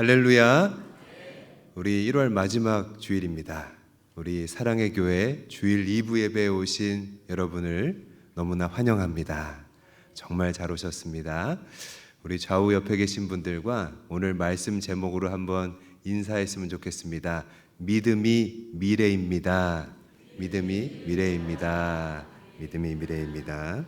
할렐루야. 우리 1월 마지막 주일입니다. 우리 사랑의 교회 주일 2부 예배에 오신 여러분을 너무나 환영합니다. 정말 잘 오셨습니다. 우리 좌우 옆에 계신 분들과 오늘 말씀 제목으로 한번 인사했으면 좋겠습니다. 믿음이 미래입니다. 믿음이 미래입니다. 믿음이 미래입니다.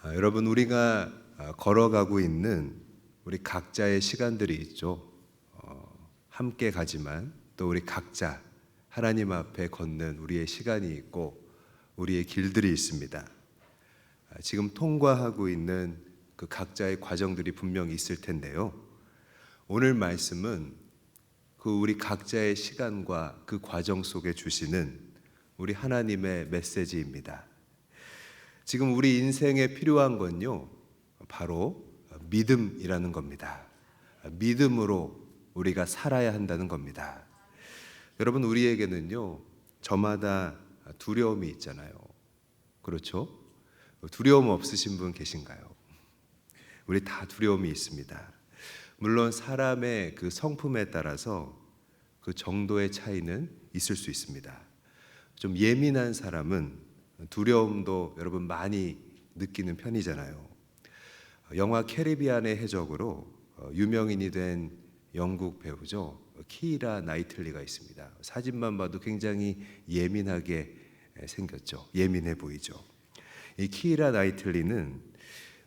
여러분, 우리가 걸어가고 있는 우리 각자의 시간들이 있죠. 함께 가지만 또 우리 각자 하나님 앞에 걷는 우리의 시간이 있고 우리의 길들이 있습니다. 지금 통과하고 있는 그 각자의 과정들이 분명히 있을 텐데요. 오늘 말씀은 그 우리 각자의 시간과 그 과정 속에 주시는 우리 하나님의 메시지입니다. 지금 우리 인생에 필요한 건요, 바로 믿음이라는 겁니다. 믿음으로 우리가 살아야 한다는 겁니다. 여러분, 우리에게는요, 저마다 두려움이 있잖아요. 그렇죠? 두려움 없으신 분 계신가요? 우리 다 두려움이 있습니다. 물론 사람의 그 성품에 따라서 그 정도의 차이는 있을 수 있습니다. 좀 예민한 사람은 두려움도 여러분 많이 느끼는 편이잖아요. 영화 캐리비안의 해적으로 유명인이 된 영국 배우죠. 키이라 나이틀리가 있습니다. 사진만 봐도 굉장히 예민하게 생겼죠. 예민해 보이죠. 이 키이라 나이틀리는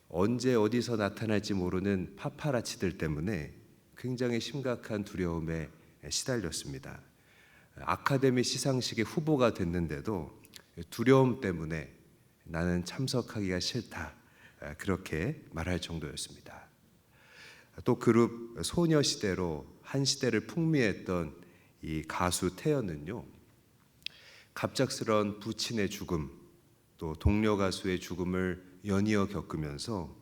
언제 어디서 나타날지 모르는 파파라치들 때문에 굉장히 심각한 두려움에 시달렸습니다. 아카데미 시상식에 후보가 됐는데도 두려움 때문에 나는 참석하기가 싫다, 그렇게 말할 정도였습니다. 또 그룹 소녀시대로 한 시대를 풍미했던 이 가수 태연은요, 갑작스런 부친의 죽음, 또 동료 가수의 죽음을 연이어 겪으면서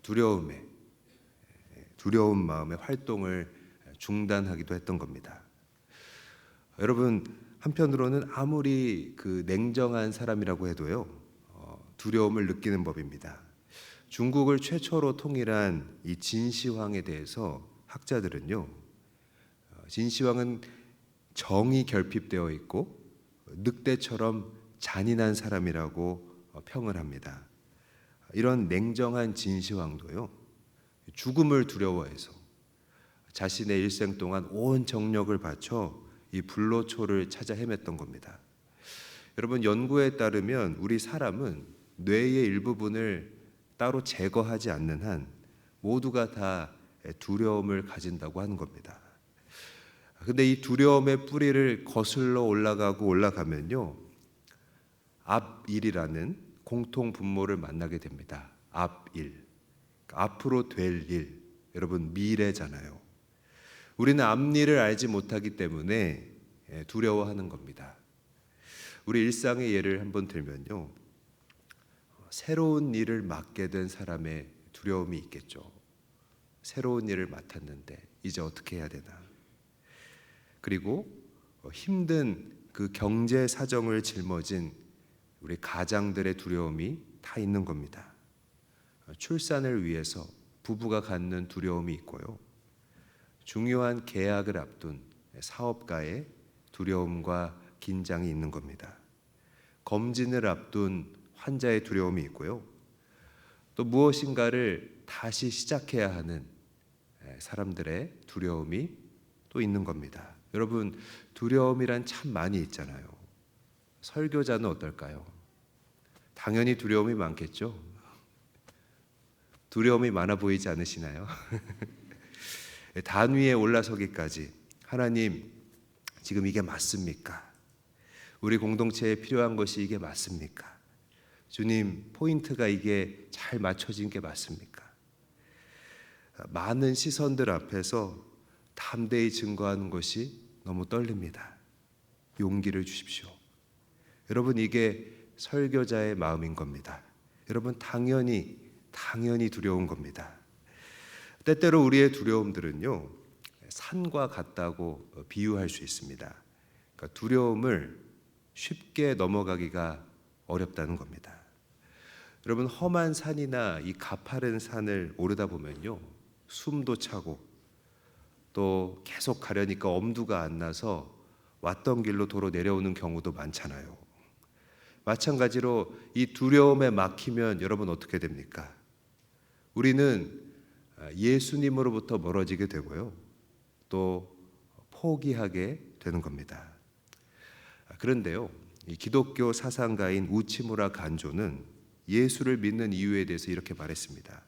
두려운 마음에 활동을 중단하기도 했던 겁니다. 여러분, 한편으로는 아무리 그 냉정한 사람이라고 해도요, 두려움을 느끼는 법입니다. 중국을 최초로 통일한 이 진시황에 대해서 학자들은요, 진시황은 정이 결핍되어 있고 늑대처럼 잔인한 사람이라고 평을 합니다. 이런 냉정한 진시황도요, 죽음을 두려워해서 자신의 일생 동안 온 정력을 바쳐 이 불로초를 찾아 헤맸던 겁니다. 여러분, 연구에 따르면 우리 사람은 뇌의 일부분을 따로 제거하지 않는 한 모두가 다 두려움을 가진다고 하는 겁니다. 근데 이 두려움의 뿌리를 거슬러 올라가면요, 앞일이라는 공통 분모를 만나게 됩니다. 앞일, 앞으로 될 일, 여러분 미래잖아요. 우리는 앞일을 알지 못하기 때문에 두려워하는 겁니다. 우리 일상의 예를 한번 들면요, 새로운 일을 맡게 된 사람의 두려움이 있겠죠. 새로운 일을 맡았는데 이제 어떻게 해야 되나. 그리고 힘든 그 경제 사정을 짊어진 우리 가장들의 두려움이 다 있는 겁니다. 출산을 위해서 부부가 갖는 두려움이 있고요, 중요한 계약을 앞둔 사업가의 두려움과 긴장이 있는 겁니다. 검진을 앞둔 환자의 두려움이 있고요, 또 무엇인가를 다시 시작해야 하는 사람들의 두려움이 또 있는 겁니다. 여러분, 두려움이란 참 많이 있잖아요. 설교자는 어떨까요? 당연히 두려움이 많겠죠. 두려움이 많아 보이지 않으시나요? 단위에 올라서기까지, 하나님, 지금 이게 맞습니까? 우리 공동체에 필요한 것이 이게 맞습니까? 주님, 포인트가 이게 잘 맞춰진 게 맞습니까? 많은 시선들 앞에서 담대히 증거하는 것이 너무 떨립니다. 용기를 주십시오. 여러분, 이게 설교자의 마음인 겁니다. 여러분, 당연히 두려운 겁니다. 때때로 우리의 두려움들은요, 산과 같다고 비유할 수 있습니다. 그러니까 두려움을 쉽게 넘어가기가 어렵다는 겁니다. 여러분, 험한 산이나 이 가파른 산을 오르다 보면요, 숨도 차고 또 계속 가려니까 엄두가 안 나서 왔던 길로 도로 내려오는 경우도 많잖아요. 마찬가지로 이 두려움에 막히면 여러분 어떻게 됩니까? 우리는 예수님으로부터 멀어지게 되고요. 또 포기하게 되는 겁니다. 그런데요, 이 기독교 사상가인 우치무라 간조는 예수를 믿는 이유에 대해서 이렇게 말했습니다.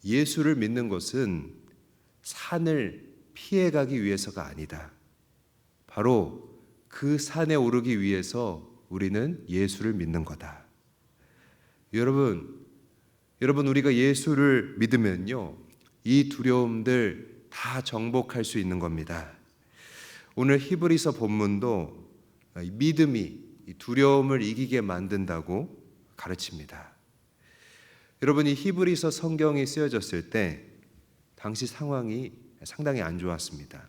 예수를 믿는 것은 산을 피해가기 위해서가 아니다. 바로 그 산에 오르기 위해서 우리는 예수를 믿는 거다. 여러분 우리가 예수를 믿으면요, 이 두려움들 다 정복할 수 있는 겁니다. 오늘 히브리서 본문도 믿음이 두려움을 이기게 만든다고 가르칩니다. 여러분, 이 히브리서 성경이 쓰여졌을 때 당시 상황이 상당히 안 좋았습니다.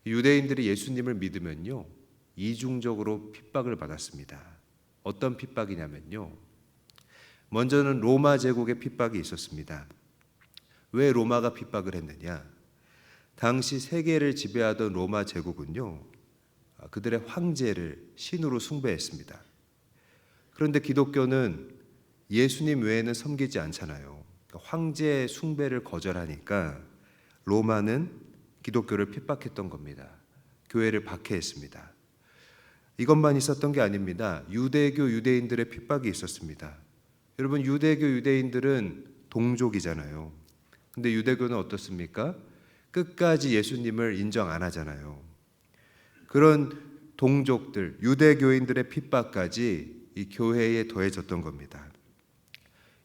유대인들이 예수님을 믿으면요, 이중적으로 핍박을 받았습니다. 어떤 핍박이냐면요, 먼저는 로마 제국의 핍박이 있었습니다. 왜 로마가 핍박을 했느냐? 당시 세계를 지배하던 로마 제국은요, 그들의 황제를 신으로 숭배했습니다. 그런데 기독교는 예수님 외에는 섬기지 않잖아요. 황제 숭배를 거절하니까 로마는 기독교를 핍박했던 겁니다. 교회를 박해했습니다. 이것만 있었던 게 아닙니다. 유대교 유대인들의 핍박이 있었습니다. 여러분, 유대교 유대인들은 동족이잖아요. 근데 유대교는 어떻습니까? 끝까지 예수님을 인정 안 하잖아요. 그런 동족들, 유대교인들의 핍박까지 이 교회에 더해졌던 겁니다.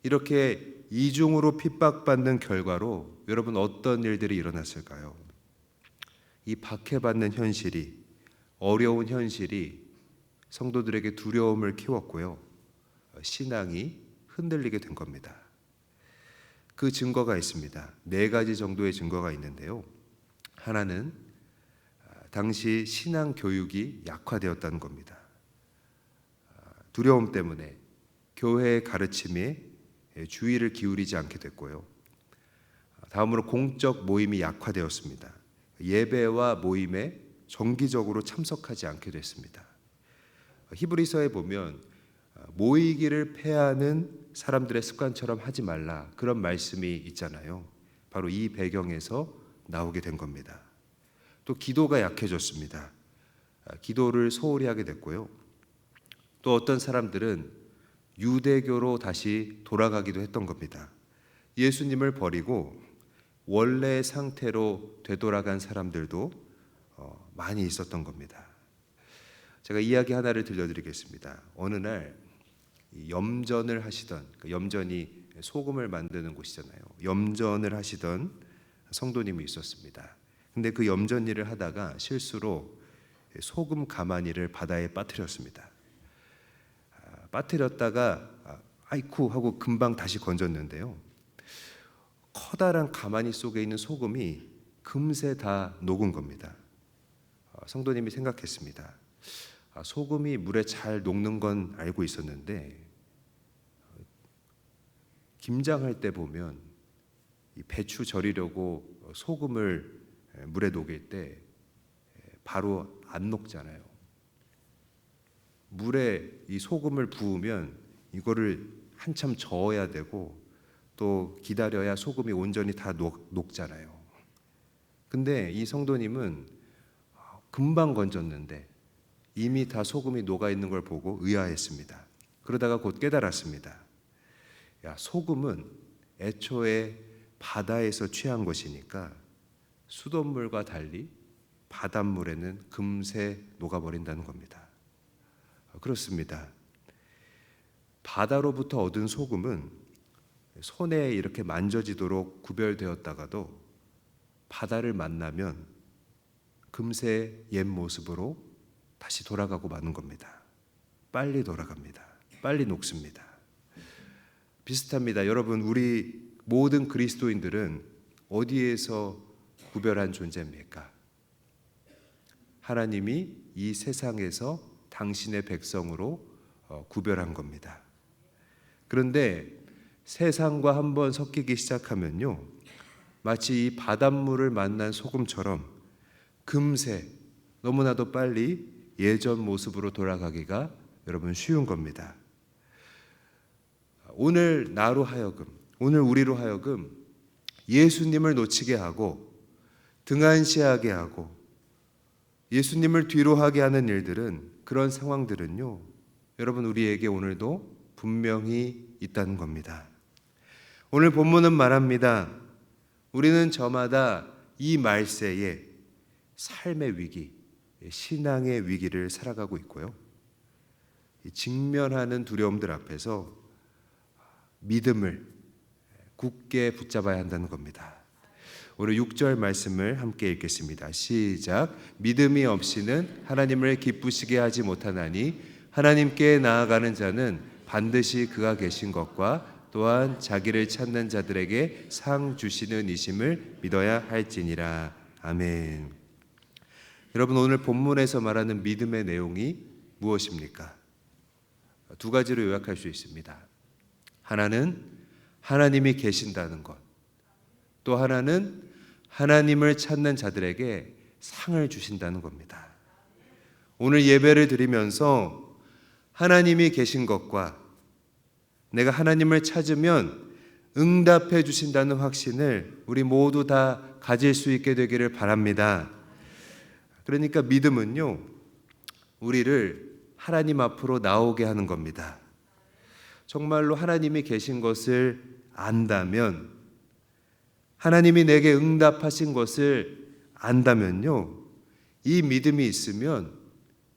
이렇게 이중으로 핍박받는 결과로 여러분 어떤 일들이 일어났을까요? 이 박해받는 현실이, 어려운 현실이 성도들에게 두려움을 키웠고요, 신앙이 흔들리게 된 겁니다. 그 증거가 있습니다. 4가지 정도의 증거가 있는데요. 하나는 당시 신앙 교육이 약화되었다는 겁니다. 두려움 때문에 교회의 가르침에 주의를 기울이지 않게 됐고요. 다음으로 공적 모임이 약화되었습니다. 예배와 모임에 정기적으로 참석하지 않게 됐습니다. 히브리서에 보면 모이기를 패하는 사람들의 습관처럼 하지 말라, 그런 말씀이 있잖아요. 바로 이 배경에서 나오게 된 겁니다. 또 기도가 약해졌습니다. 기도를 소홀히 하게 됐고요. 또 어떤 사람들은 유대교로 다시 돌아가기도 했던 겁니다. 예수님을 버리고 원래의 상태로 되돌아간 사람들도 많이 있었던 겁니다. 제가 이야기 하나를 들려드리겠습니다. 어느 날 염전을 하시던, 염전이 소금을 만드는 곳이잖아요. 염전을 하시던 성도님이 있었습니다. 근데 그 염전 일을 하다가 실수로 소금 가마니를 바다에 빠뜨렸습니다. 빠뜨렸다가 아이쿠 하고 금방 다시 건졌는데요, 커다란 가마니 속에 있는 소금이 금세 다 녹은 겁니다. 성도님이 생각했습니다. 소금이 물에 잘 녹는 건 알고 있었는데 김장할 때 보면 이 배추 절이려고 소금을 물에 녹일 때 바로 안 녹잖아요. 물에 이 소금을 부으면 이거를 한참 저어야 되고 또 기다려야 소금이 온전히 다 녹잖아요. 근데 이 성도님은 금방 건졌는데 이미 다 소금이 녹아 있는 걸 보고 의아했습니다. 그러다가 곧 깨달았습니다. 소금은 애초에 바다에서 취한 것이니까 수돗물과 달리 바닷물에는 금세 녹아버린다는 겁니다. 그렇습니다. 바다로부터 얻은 소금은 손에 이렇게 만져지도록 구별되었다가도 바다를 만나면 금세 옛 모습으로 다시 돌아가고 마는 겁니다. 빨리 돌아갑니다. 빨리 녹습니다. 비슷합니다. 여러분, 우리 모든 그리스도인들은 어디에서 구별한 존재입니까? 하나님이 이 세상에서 당신의 백성으로 구별한 겁니다. 그런데 세상과 한번 섞이기 시작하면요, 마치 이 바닷물을 만난 소금처럼 금세 너무나도 빨리 예전 모습으로 돌아가기가 여러분 쉬운 겁니다. 오늘 나로 하여금, 오늘 우리로 하여금 예수님을 놓치게 하고 등한시하게 하고 예수님을 뒤로 하게 하는 일들은, 그런 상황들은요, 여러분 우리에게 오늘도 분명히 있다는 겁니다. 오늘 본문은 말합니다. 우리는 저마다 이 말세에 삶의 위기, 신앙의 위기를 살아가고 있고요. 직면하는 두려움들 앞에서 믿음을 굳게 붙잡아야 한다는 겁니다. 오늘 6절 말씀을 함께 읽겠습니다. 시작. 믿음이 없이는 하나님을 기쁘시게 하지 못하나니 하나님께 나아가는 자는 반드시 그가 계신 것과 또한 자기를 찾는 자들에게 상 주시는 이심을 믿어야 할지니라. 아멘. 여러분, 오늘 본문에서 말하는 믿음의 내용이 무엇입니까? 두 가지로 요약할 수 있습니다. 하나는 하나님이 계신다는 것, 또 하나는 하나님을 찾는 자들에게 상을 주신다는 겁니다. 오늘 예배를 드리면서 하나님이 계신 것과 내가 하나님을 찾으면 응답해 주신다는 확신을 우리 모두 다 가질 수 있게 되기를 바랍니다. 그러니까 믿음은요, 우리를 하나님 앞으로 나오게 하는 겁니다. 정말로 하나님이 계신 것을 안다면, 하나님이 내게 응답하신 것을 안다면요, 이 믿음이 있으면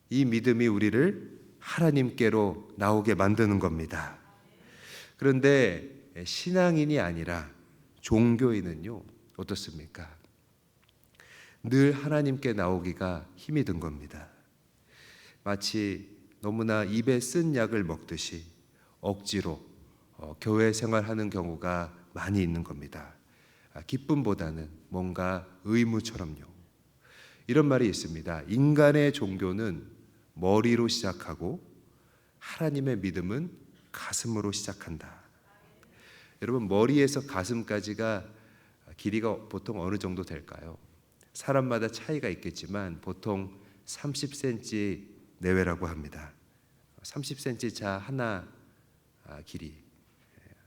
이 믿음이 우리를 하나님께로 나오게 만드는 겁니다. 그런데 신앙인이 아니라 종교인은요, 어떻습니까? 늘 하나님께 나오기가 힘이 든 겁니다. 마치 너무나 입에 쓴 약을 먹듯이 억지로 교회 생활하는 경우가 많이 있는 겁니다. 기쁨보다는 뭔가 의무처럼요. 이런 말이 있습니다. 인간의 종교는 머리로 시작하고 하나님의 믿음은 가슴으로 시작한다. 여러분, 머리에서 가슴까지가 길이가 보통 어느 정도 될까요? 사람마다 차이가 있겠지만 보통 30cm 내외라고 합니다. 30cm 자 하나 길이,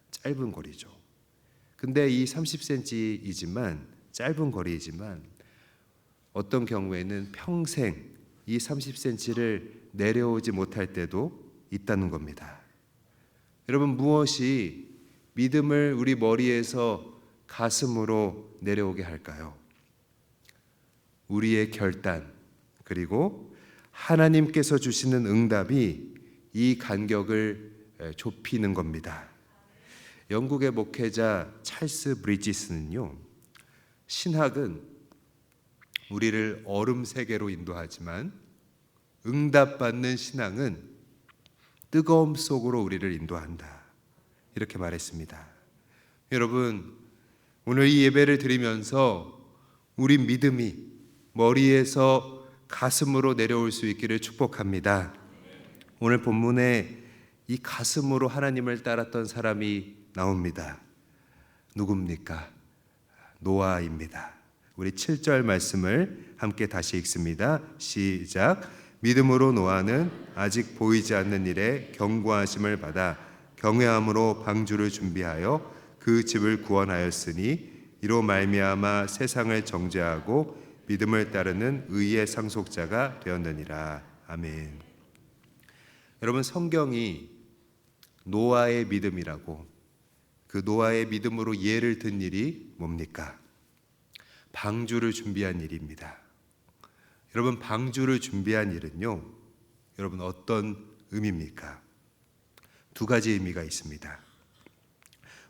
짧은 거리죠. 근데 이 30cm이지만, 짧은 거리이지만 어떤 경우에는 평생 이 30cm를 내려오지 못할 때도 있다는 겁니다. 여러분, 무엇이 믿음을 우리 머리에서 가슴으로 내려오게 할까요? 우리의 결단, 그리고 하나님께서 주시는 응답이 이 간격을 좁히는 겁니다. 영국의 목회자 찰스 브리지스는요, 신학은 우리를 얼음 세계로 인도하지만 응답받는 신앙은 뜨거움 속으로 우리를 인도한다, 이렇게 말했습니다. 여러분, 오늘 이 예배를 드리면서 우리 믿음이 머리에서 가슴으로 내려올 수 있기를 축복합니다. 오늘 본문에 이 가슴으로 하나님을 따랐던 사람이 나옵니다. 누굽니까? 노아입니다. 우리 7절 말씀을 함께 다시 읽습니다. 시작. 믿음으로 노아는 아직 보이지 않는 일에 경고하심을 받아 경외함으로 방주를 준비하여 그 집을 구원하였으니 이로 말미암아 세상을 정죄하고 믿음을 따르는 의의 상속자가 되었느니라. 아멘. 여러분, 성경이 노아의 믿음이라고, 그 노아의 믿음으로 예를 든 일이 뭡니까? 방주를 준비한 일입니다. 여러분, 방주를 준비한 일은요, 여러분 어떤 의미입니까? 두 가지 의미가 있습니다.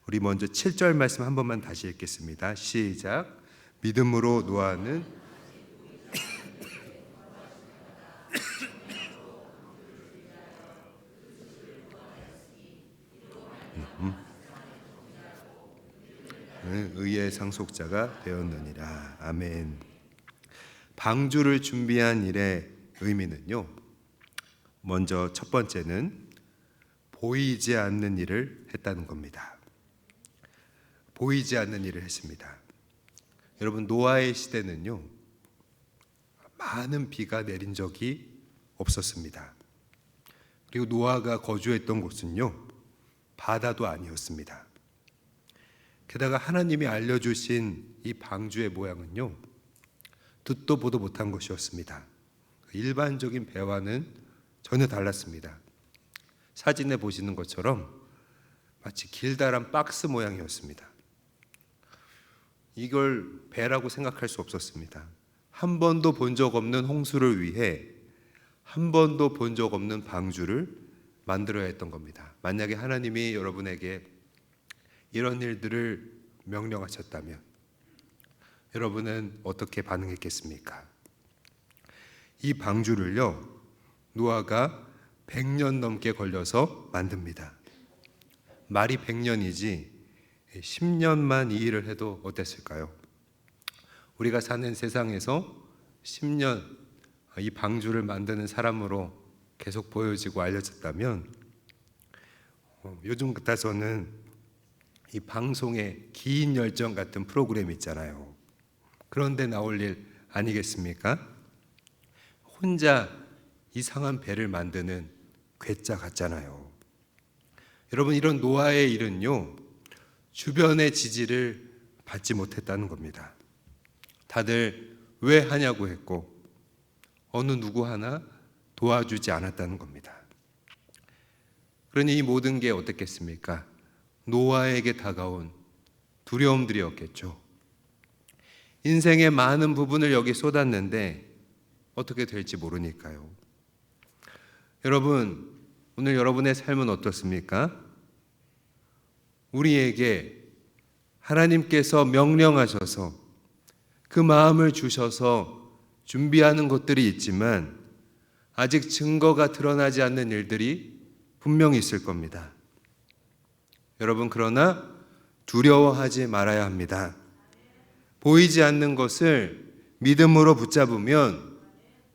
우리 먼저 7절 말씀 한 번만 다시 읽겠습니다. 시작. 믿음으로 노아는 의의 상속자가 되었느니라. 아멘. 방주를 준비한 일의 의미는요, 먼저 첫 번째는 보이지 않는 일을 했다는 겁니다. 보이지 않는 일을 했습니다. 여러분, 노아의 시대는요, 많은 비가 내린 적이 없었습니다. 그리고 노아가 거주했던 곳은요, 바다도 아니었습니다. 게다가 하나님이 알려주신 이 방주의 모양은요, 듣도 보도 못한 것이었습니다. 일반적인 배와는 전혀 달랐습니다. 사진에 보시는 것처럼 마치 길다란 박스 모양이었습니다. 이걸 배라고 생각할 수 없었습니다. 한 번도 본 적 없는 홍수를 위해 한 번도 본 적 없는 방주를 만들어야 했던 겁니다. 만약에 하나님이 여러분에게 이런 일들을 명령하셨다면 여러분은 어떻게 반응했겠습니까? 이 방주를요, 노아가 100년 넘게 걸려서 만듭니다. 말이 100년이지 10년만 이 일을 해도 어땠을까요? 우리가 사는 세상에서 10년 이 방주를 만드는 사람으로 계속 보여지고 알려졌다면, 요즘 같아서는 이 방송에 긴 열정 같은 프로그램 있잖아요. 그런데 나올 일 아니겠습니까? 혼자 이상한 배를 만드는 괴짜 같잖아요. 여러분, 이런 노아의 일은요, 주변의 지지를 받지 못했다는 겁니다. 다들 왜 하냐고 했고 어느 누구 하나 도와주지 않았다는 겁니다. 그러니 이 모든 게 어떻겠습니까? 노아에게 다가온 두려움들이었겠죠. 인생의 많은 부분을 여기 쏟았는데 어떻게 될지 모르니까요. 여러분, 오늘 여러분의 삶은 어떻습니까? 우리에게 하나님께서 명령하셔서 그 마음을 주셔서 준비하는 것들이 있지만 아직 증거가 드러나지 않는 일들이 분명히 있을 겁니다. 여러분, 그러나 두려워하지 말아야 합니다. 보이지 않는 것을 믿음으로 붙잡으면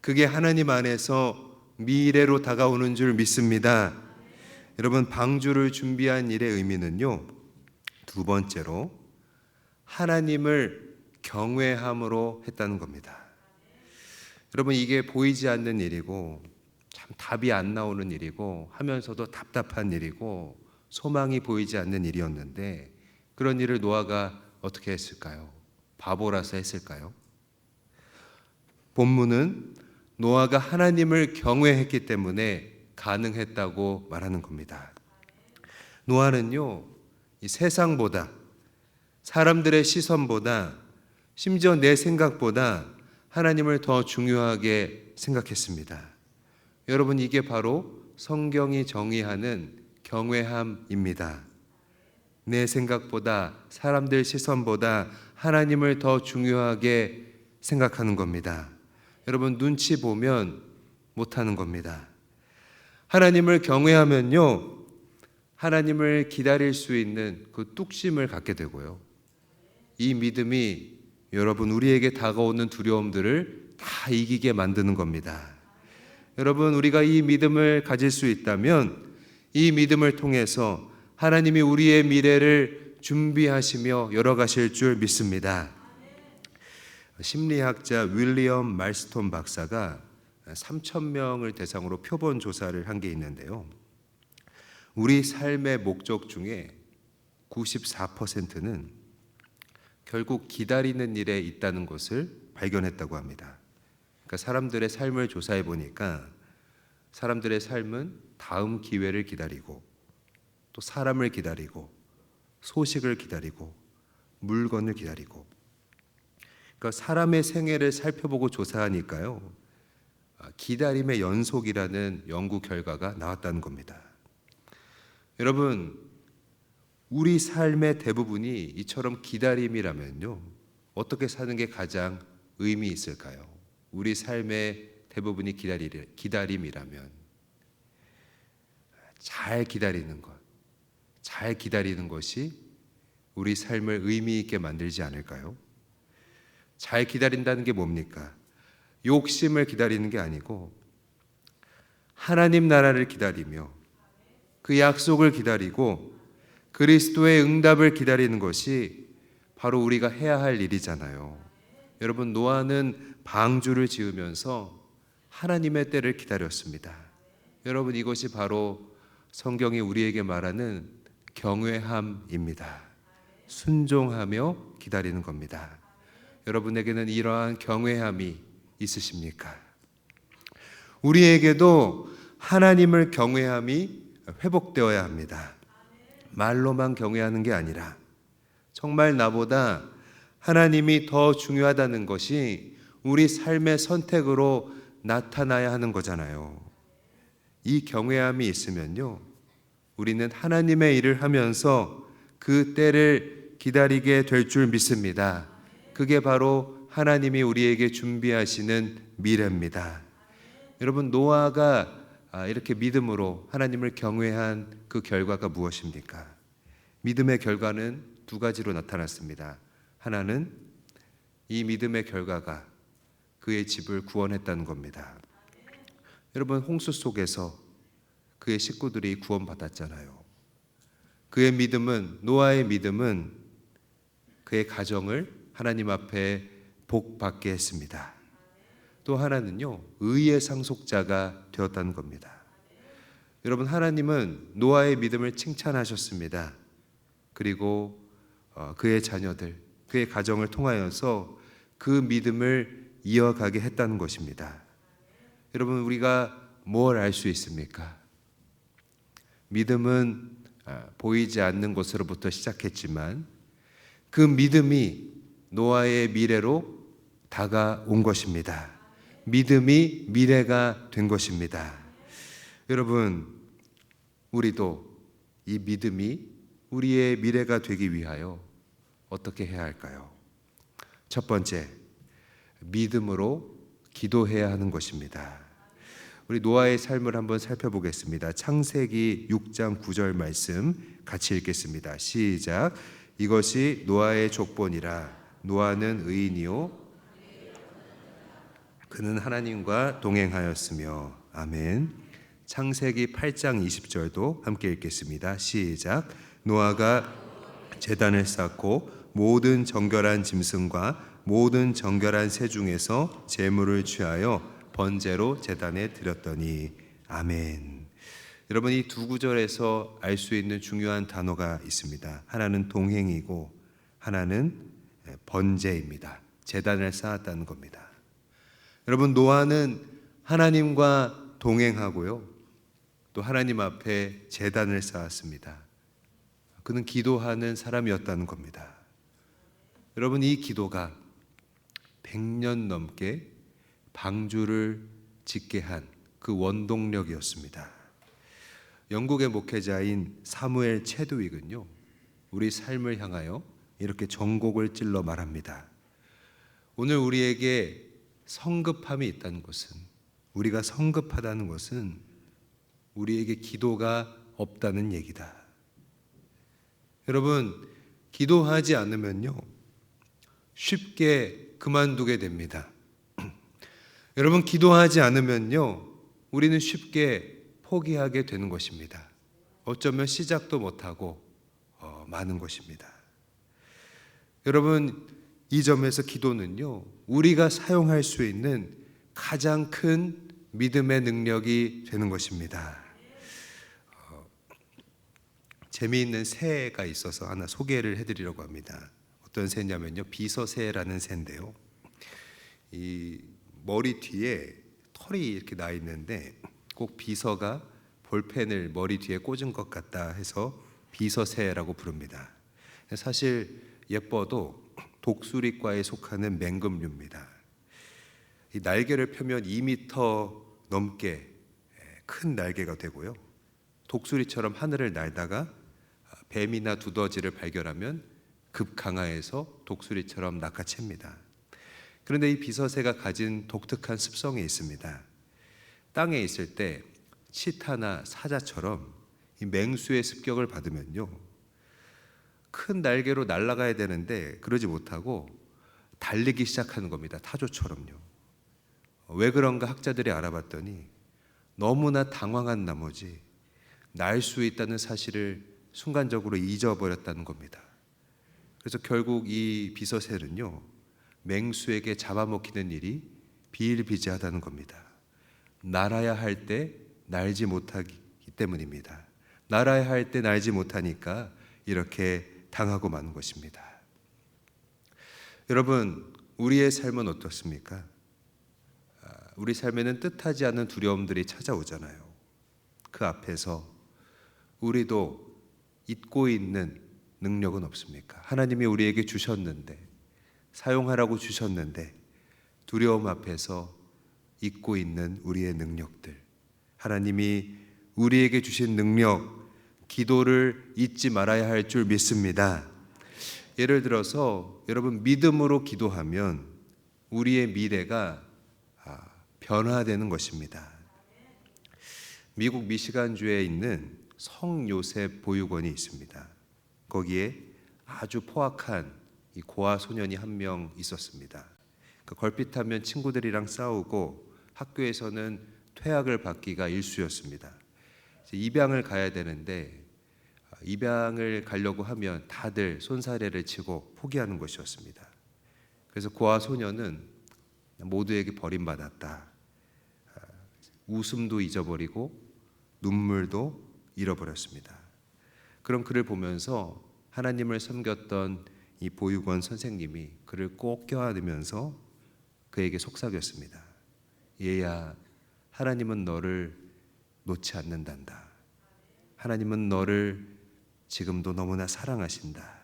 그게 하나님 안에서 미래로 다가오는 줄 믿습니다. 여러분, 방주를 준비한 일의 의미는요, 두 번째로 하나님을 경외함으로 했다는 겁니다. 여러분, 이게 보이지 않는 일이고 참 답이 안 나오는 일이고 하면서도 답답한 일이고 소망이 보이지 않는 일이었는데, 그런 일을 노아가 어떻게 했을까요? 바보라서 했을까요? 본문은 노아가 하나님을 경외했기 때문에 가능했다고 말하는 겁니다. 노아는요, 이 세상보다, 사람들의 시선보다, 심지어 내 생각보다 하나님을 더 중요하게 생각했습니다. 여러분, 이게 바로 성경이 정의하는 경외함입니다. 내 생각보다, 사람들 시선보다 하나님을 더 중요하게 생각하는 겁니다. 여러분, 눈치 보면 못하는 겁니다. 하나님을 경외하면요, 하나님을 기다릴 수 있는 그 뚝심을 갖게 되고요, 이 믿음이 여러분 우리에게 다가오는 두려움들을 다 이기게 만드는 겁니다. 여러분, 우리가 이 믿음을 가질 수 있다면 이 믿음을 통해서 하나님이 우리의 미래를 준비하시며 열어가실 줄 믿습니다. 심리학자 윌리엄 말스톤 박사가 3,000명을 대상으로 표본 조사를 한 게 있는데요, 우리 삶의 목적 중에 94%는 결국 기다리는 일에 있다는 것을 발견했다고 합니다. 그러니까 사람들의 삶을 조사해 보니까 사람들의 삶은 다음 기회를 기다리고 또 사람을 기다리고 소식을 기다리고 물건을 기다리고, 그러니까 사람의 생애를 살펴보고 조사하니까요, 기다림의 연속이라는 연구 결과가 나왔다는 겁니다. 여러분, 우리 삶의 대부분이 이처럼 기다림이라면요, 어떻게 사는 게 가장 의미 있을까요? 우리 삶의 대부분이 기다림이라면 잘 기다리는 것, 잘 기다리는 것이 우리 삶을 의미 있게 만들지 않을까요? 잘 기다린다는 게 뭡니까? 욕심을 기다리는 게 아니고 하나님 나라를 기다리며 그 약속을 기다리고 그리스도의 응답을 기다리는 것이 바로 우리가 해야 할 일이잖아요. 여러분, 노아는 방주를 지으면서 하나님의 때를 기다렸습니다. 여러분, 이것이 바로 성경이 우리에게 말하는 경외함입니다. 순종하며 기다리는 겁니다. 여러분에게는 이러한 경외함이 있으십니까? 우리에게도 하나님을 경외함이 회복되어야 합니다. 말로만 경외하는 게 아니라 정말 나보다 하나님이 더 중요하다는 것이 우리 삶의 선택으로 나타나야 하는 거잖아요. 이 경외함이 있으면요, 우리는 하나님의 일을 하면서 그 때를 기다리게 될 줄 믿습니다. 그게 바로 하나님이 우리에게 준비하시는 미래입니다. 여러분, 노아가 이렇게 믿음으로 하나님을 경외한 그 결과가 무엇입니까? 믿음의 결과는 두 가지로 나타났습니다. 하나는 이 믿음의 결과가 그의 집을 구원했다는 겁니다. 여러분, 홍수 속에서 그의 식구들이 구원받았잖아요. 그의 믿음은, 노아의 믿음은 그의 가정을 하나님 앞에 복받게 했습니다. 또 하나는요, 의의 상속자가 되었다는 겁니다. 여러분, 하나님은 노아의 믿음을 칭찬하셨습니다. 그리고 그의 자녀들, 그의 가정을 통하여서 그 믿음을 이어가게 했다는 것입니다. 여러분, 우리가 뭘 알 수 있습니까? 믿음은 보이지 않는 것으로부터 시작했지만 그 믿음이 노아의 미래로 다가온 것입니다. 믿음이 미래가 된 것입니다. 여러분, 우리도 이 믿음이 우리의 미래가 되기 위하여 어떻게 해야 할까요? 첫 번째, 믿음으로 기도해야 하는 것입니다. 우리 노아의 삶을 한번 살펴보겠습니다. 창세기 6장 9절 말씀 같이 읽겠습니다. 시작. 이것이 노아의 족본이라. 노아는 의인이요 그는 하나님과 동행하였으며. 아멘. 창세기 8장 20절도 함께 읽겠습니다. 시작. 노아가 제단을 쌓고 모든 정결한 짐승과 모든 정결한 새 중에서 제물을 취하여 번제로 제단에 드렸더니. 아멘. 여러분, 이 두 구절에서 알 수 있는 중요한 단어가 있습니다. 하나는 동행이고 하나는 번제입니다. 제단을 쌓았다는 겁니다. 여러분, 노아는 하나님과 동행하고요, 또 하나님 앞에 제단을 쌓았습니다. 그는 기도하는 사람이었다는 겁니다. 여러분, 이 기도가 100년 넘게 방주를 짓게 한 그 원동력이었습니다. 영국의 목회자인 사무엘 체드윅은요, 우리 삶을 향하여 이렇게 전곡을 찔러 말합니다. 오늘 우리에게 성급함이 있다는 것은, 우리가 성급하다는 것은 우리에게 기도가 없다는 얘기다. 여러분, 기도하지 않으면요, 쉽게 그만두게 됩니다. 여러분, 기도하지 않으면요, 우리는 쉽게 포기하게 되는 것입니다. 어쩌면 시작도 못하고 마는 것입니다. 여러분, 이 점에서 기도는요, 우리가 사용할 수 있는 가장 큰 믿음의 능력이 되는 것입니다. 재미있는 새가 있어서 하나 소개를 해드리려고 합니다. 어떤 새냐면요, 비서새라는 새인데요, 이 머리 뒤에 털이 이렇게 나 있는데 꼭 비서가 볼펜을 머리 뒤에 꽂은 것 같다 해서 비서새라고 부릅니다. 사실 예뻐도 독수리과에 속하는 맹금류입니다. 이 날개를 펴면 2m 넘게 큰 날개가 되고요, 독수리처럼 하늘을 날다가 뱀이나 두더지를 발견하면 급강하해서 독수리처럼 낚아챕니다. 그런데 이 비서새가 가진 독특한 습성이 있습니다. 땅에 있을 때 치타나 사자처럼 이 맹수의 습격을 받으면요, 큰 날개로 날아가야 되는데 그러지 못하고 달리기 시작하는 겁니다. 타조처럼요. 왜 그런가 학자들이 알아봤더니 너무나 당황한 나머지 날 수 있다는 사실을 순간적으로 잊어버렸다는 겁니다. 그래서 결국 이 비서셀은요, 맹수에게 잡아먹히는 일이 비일비재하다는 겁니다. 날아야 할 때 날지 못하기 때문입니다. 날아야 할 때 날지 못하니까 이렇게 당하고 마는 것입니다. 여러분, 우리의 삶은 어떻습니까? 우리 삶에는 뜻하지 않은 두려움들이 찾아오잖아요. 그 앞에서 우리도 잊고 있는 능력은 없습니까? 하나님이 우리에게 주셨는데, 사용하라고 주셨는데 두려움 앞에서 잊고 있는 우리의 능력들, 하나님이 우리에게 주신 능력, 기도를 잊지 말아야 할 줄 믿습니다. 예를 들어서 여러분, 믿음으로 기도하면 우리의 미래가 변화되는 것입니다. 미국 미시간주에 있는 성 요셉 보육원이 있습니다. 거기에 아주 포악한 이 고아 소년이 한 명 있었습니다. 걸핏하면 친구들이랑 싸우고 학교에서는 퇴학을 받기가 일쑤였습니다. 입양을 가야 되는데 입양을 가려고 하면 다들 손사래를 치고 포기하는 것이었습니다. 그래서 고아 소년은 모두에게 버림받았다. 웃음도 잊어버리고 눈물도 잃어버렸습니다. 그런 그를 보면서 하나님을 섬겼던 이 보육원 선생님이 그를 꼭 껴안으면서 그에게 속삭였습니다. 얘야, 하나님은 너를 놓지 않는단다. 하나님은 너를 지금도 너무나 사랑하신다.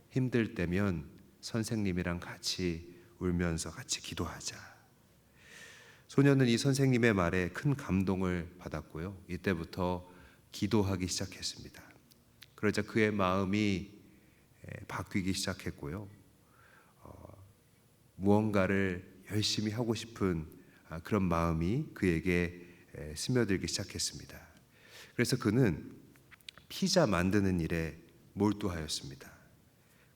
힘들 때면 선생님이랑 같이 울면서 같이 기도하자. 소년은 이 선생님의 말에 큰 감동을 받았고요. 이때부터 기도하기 시작했습니다. 그러자 그의 마음이 바뀌기 시작했고요. 무언가를 열심히 하고 싶은 그런 마음이 그에게 스며들기 시작했습니다. 그래서 그는 피자 만드는 일에 몰두하였습니다.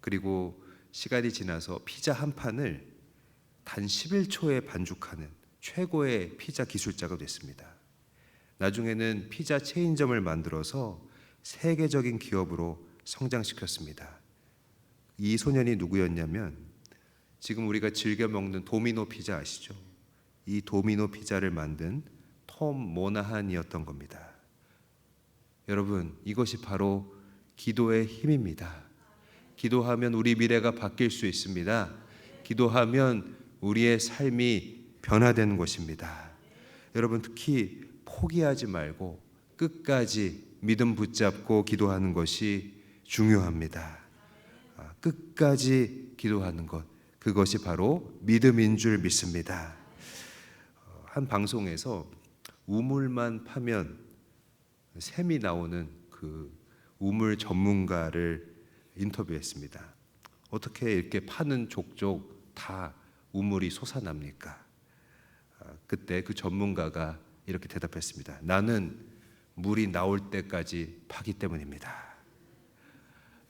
그리고 시간이 지나서 피자 한 판을 단 11초에 반죽하는 최고의 피자 기술자가 됐습니다. 나중에는 피자 체인점을 만들어서 세계적인 기업으로 성장시켰습니다. 이 소년이 누구였냐면 지금 우리가 즐겨 먹는 도미노 피자 아시죠? 이 도미노 피자를 만든 톰 모나한이었던 겁니다. 여러분, 이것이 바로 기도의 힘입니다. 기도하면 우리 미래가 바뀔 수 있습니다. 기도하면 우리의 삶이 변화되는 것입니다. 여러분, 특히 포기하지 말고 끝까지 믿음 붙잡고 기도하는 것이 중요합니다. 끝까지 기도하는 것, 그것이 바로 믿음인 줄 믿습니다. 한 방송에서 우물만 파면 샘이 나오는 그 우물 전문가를 인터뷰했습니다. 어떻게 이렇게 파는 족족 다 우물이 솟아납니까? 그때 그 전문가가 이렇게 대답했습니다. 나는 물이 나올 때까지 파기 때문입니다.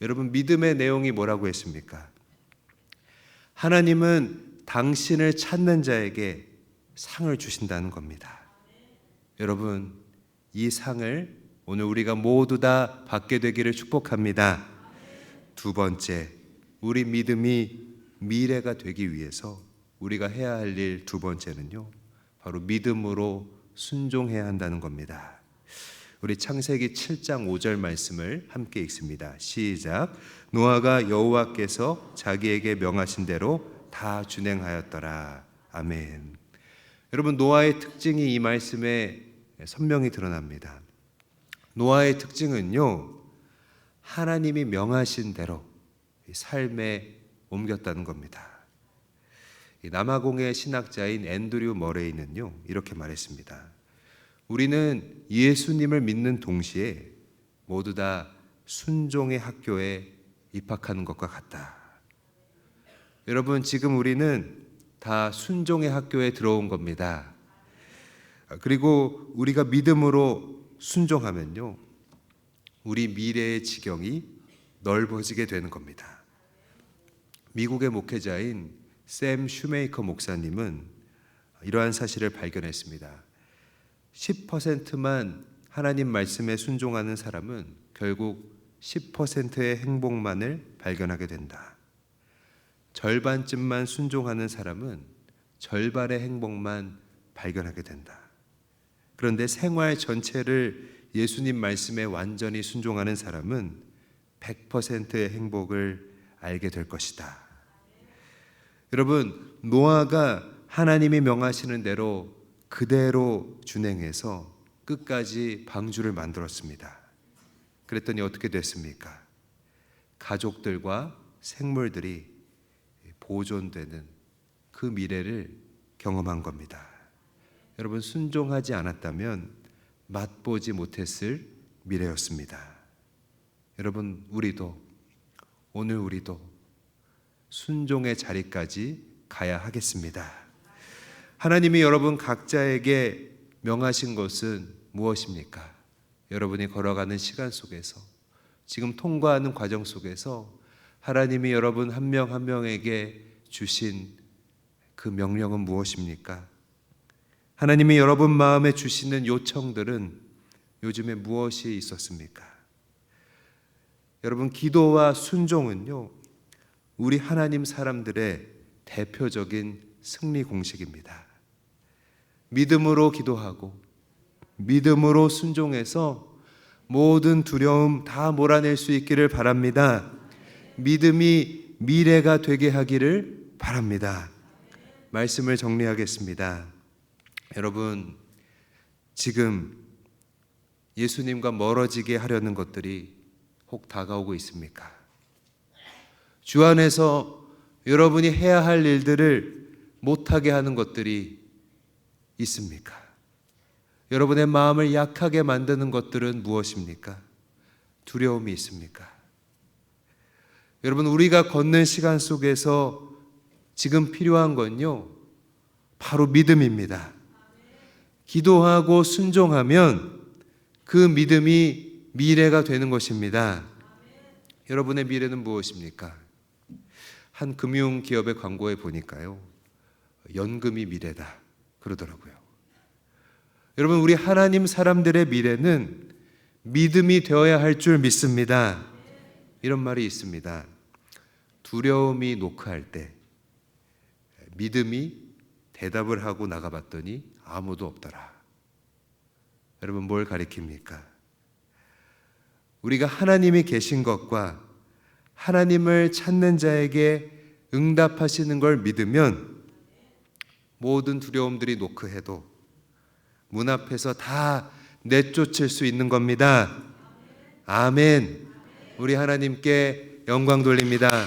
여러분, 믿음의 내용이 뭐라고 했습니까? 하나님은 당신을 찾는 자에게 상을 주신다는 겁니다. 여러분, 이 상을 오늘 우리가 모두 다 받게 되기를 축복합니다. 두 번째, 우리 믿음이 미래가 되기 위해서 우리가 해야 할 일 두 번째는요, 바로 믿음으로 순종해야 한다는 겁니다. 우리 창세기 7장 5절 말씀을 함께 읽습니다. 시작. 노아가 여호와께서 자기에게 명하신 대로 다 준행하였더라. 아멘. 여러분, 노아의 특징이 이 말씀에 선명히 드러납니다. 노아의 특징은요, 하나님이 명하신 대로 삶에 옮겼다는 겁니다. 남아공의 신학자인 앤드류 머레이는요, 이렇게 말했습니다. 우리는 예수님을 믿는 동시에 모두 다 순종의 학교에 입학하는 것과 같다. 여러분, 지금 우리는 다 순종의 학교에 들어온 겁니다. 그리고 우리가 믿음으로 순종하면요, 우리 미래의 지경이 넓어지게 되는 겁니다. 미국의 목회자인 샘 슈메이커 목사님은 이러한 사실을 발견했습니다. 10%만 하나님 말씀에 순종하는 사람은 결국 10%의 행복만을 발견하게 된다. 절반쯤만 순종하는 사람은 절반의 행복만 발견하게 된다. 그런데 생활 전체를 예수님 말씀에 완전히 순종하는 사람은 100%의 행복을 알게 될 것이다. 여러분, 노아가 하나님이 명하시는 대로 그대로 준행해서 끝까지 방주를 만들었습니다. 그랬더니 어떻게 됐습니까? 가족들과 생물들이 보존되는 그 미래를 경험한 겁니다. 여러분, 순종하지 않았다면 맛보지 못했을 미래였습니다. 여러분, 오늘 우리도 순종의 자리까지 가야 하겠습니다. 하나님이 여러분 각자에게 명하신 것은 무엇입니까? 여러분이 걸어가는 시간 속에서, 지금 통과하는 과정 속에서 하나님이 여러분 한 명 한 명에게 주신 그 명령은 무엇입니까? 하나님이 여러분 마음에 주시는 요청들은 요즘에 무엇이 있었습니까? 여러분, 기도와 순종은요, 우리 하나님 사람들의 대표적인 승리 공식입니다. 믿음으로 기도하고 믿음으로 순종해서 모든 두려움 다 몰아낼 수 있기를 바랍니다. 믿음이 미래가 되게 하기를 바랍니다. 말씀을 정리하겠습니다. 여러분, 지금 예수님과 멀어지게 하려는 것들이 혹 다가오고 있습니까? 주 안에서 여러분이 해야 할 일들을 못하게 하는 것들이 있습니까? 여러분의 마음을 약하게 만드는 것들은 무엇입니까? 두려움이 있습니까? 여러분, 우리가 걷는 시간 속에서 지금 필요한 건요, 바로 믿음입니다. 기도하고 순종하면 그 믿음이 미래가 되는 것입니다. 여러분의 미래는 무엇입니까? 한 금융기업의 광고에 보니까요, 연금이 미래다 그러더라고요. 여러분, 우리 하나님 사람들의 미래는 믿음이 되어야 할 줄 믿습니다. 이런 말이 있습니다. 두려움이 노크할 때 믿음이 대답을 하고 나가봤더니 아무도 없더라. 여러분, 뭘 가리킵니까? 우리가 하나님이 계신 것과 하나님을 찾는 자에게 응답하시는 걸 믿으면 모든 두려움들이 노크해도 문 앞에서 다 내쫓을 수 있는 겁니다. 아멘. 우리 하나님께 영광 돌립니다.